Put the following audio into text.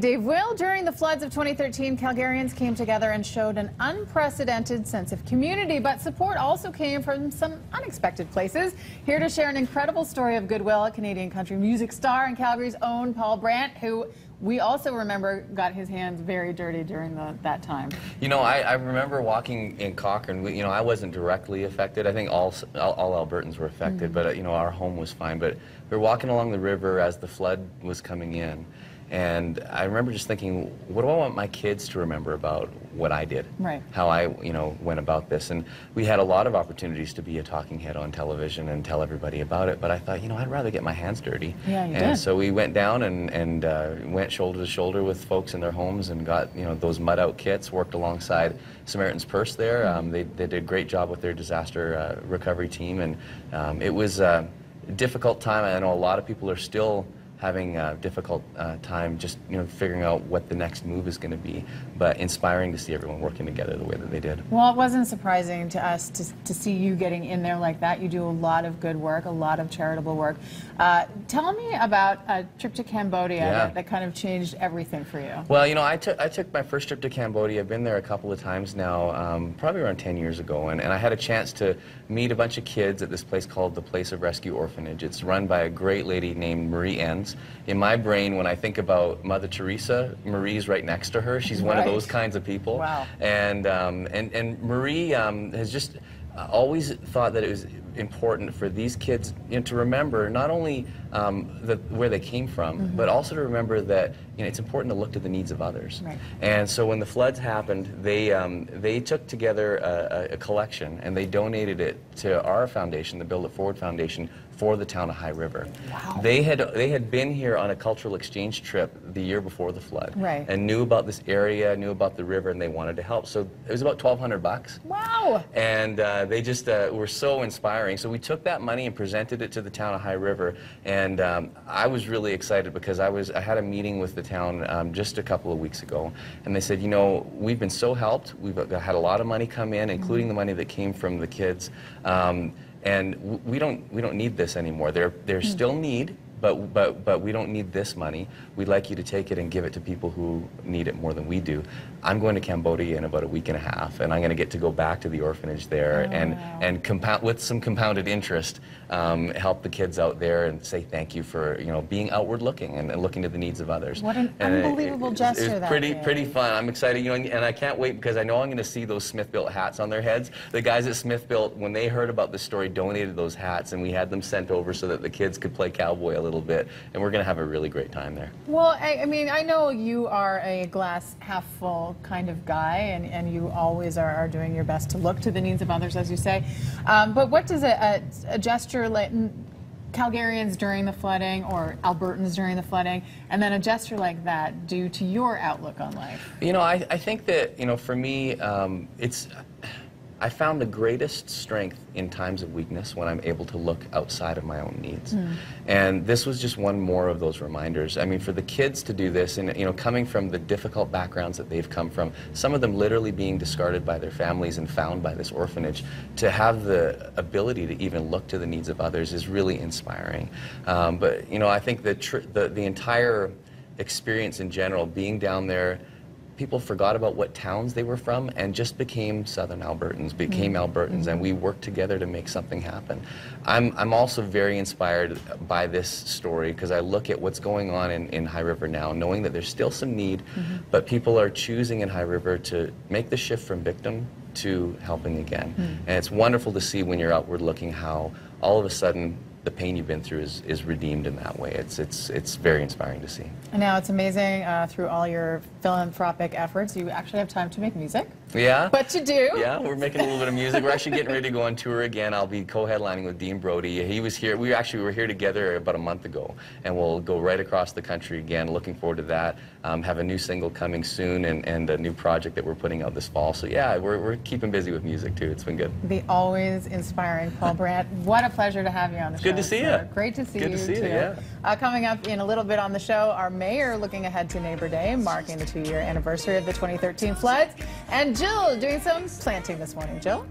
Dave Will, during the floods of 2013, Calgarians came together and showed an unprecedented sense of community, but support also came from some unexpected places. Here to share an incredible story of goodwill, a Canadian country music star and Calgary's own Paul Brandt, who we also remember got his hands very dirty during that time. You know, I remember walking in Cochrane. I wasn't directly affected. I think all Albertans were affected, but our home was fine. But we were walking along the river as the flood was coming in. And I remember just thinking, what do I want my kids to remember about what I did? Right. How I, went about this. And we had a lot of opportunities to be a talking head on television and tell everybody about it. But I thought, I'd rather get my hands dirty. Yeah, you and did. So we went down and went shoulder to shoulder with folks in their homes and got, those mud out kits, worked alongside Samaritan's Purse there. They did a great job with their disaster recovery team. And it was a difficult time. I know a lot of people are still having a difficult time just figuring out what the next move is going to be, but inspiring to see everyone working together the way that they did. Well, it wasn't surprising to us to see you getting in there like that. You do a lot of good work, a lot of charitable work. Tell me about a trip to Cambodia that kind of changed everything for you. Well, I took my first trip to Cambodia. I've been there a couple of times now, probably around 10 years ago, and I had a chance to meet a bunch of kids at this place called the Place of Rescue Orphanage. It's run by a great lady named Marie Enns. In my brain, when I think about Mother Teresa, Marie's right next to her. She's one of those kinds of people. Wow. And Marie has just always thought that it was important for these kids to remember not only where they came from, but also to remember that it's important to look to the needs of others. Right. And so when the floods happened, they took together a collection and they donated it to our foundation, the Build It Forward Foundation, for the town of High River. Wow. They had been here on a cultural exchange trip the year before the flood, right, and knew about this area, knew about the river, and they wanted to help. So it was about $1,200. Wow! And they just were so inspiring. So we took that money and presented it to the town of High River, and I was really excited because I had a meeting with the town just a couple of weeks ago, and they said, we've been so helped. We've had a lot of money come in, including the money that came from the kids. And we don't need this anymore. There's still need, but we don't need this money. We'd like you to take it and give it to people who need it more than we do. I'm going to Cambodia in about a week and a half, and I'm going to get to go back to the orphanage there and compound with some compounded interest, help the kids out there and say thank you for being outward looking and looking to the needs of others. What an unbelievable gesture that is. Pretty fun. I'm excited, and I can't wait because I know I'm going to see those Smith-Built hats on their heads. The guys at Smith-Built, when they heard about this story, donated those hats, and we had them sent over so that the kids could play cowboy a little bit, and we're going to have a really great time there. Well, I mean, I know you are a glass half full kind of guy, and you always are doing your best to look to the needs of others, as you say. But what does a gesture like Calgarians during the flooding, or Albertans during the flooding, and then a gesture like that do to your outlook on life? I think that, for me, I found the greatest strength in times of weakness when I'm able to look outside of my own needs. And this was just one more of those reminders. I mean, for the kids to do this, and coming from the difficult backgrounds that they've come from, some of them literally being discarded by their families and found by this orphanage, to have the ability to even look to the needs of others is really inspiring. But I think the entire experience in general, being down there, people forgot about what towns they were from and just became Southern Albertans, became Albertans, and we worked together to make something happen. I'm also very inspired by this story because I look at what's going on in High River now, knowing that there's still some need, but people are choosing in High River to make the shift from victim to helping again. And it's wonderful to see when you're outward looking how all of a sudden the pain you've been through is redeemed in that way. It's very inspiring to see. And now it's amazing, through all your philanthropic efforts, you actually have time to make music. Yeah. But you do. Yeah, we're making a little bit of music. We're actually getting ready to go on tour again. I'll be co-headlining with Dean Brody. He was here. We were here together about a month ago, and we'll go right across the country again. Looking forward to that. Have a new single coming soon, and a new project that we're putting out this fall. So yeah, we're keeping busy with music too. It's been good. The always inspiring Paul Brandt. What a pleasure to have you on the show. Good to see you. Great to see you. Good to see you. Yeah. Coming up in a little bit on the show, our mayor looking ahead to Neighbor Day, marking the 2-year anniversary of the 2013 floods, and Jill doing some planting this morning. Jill?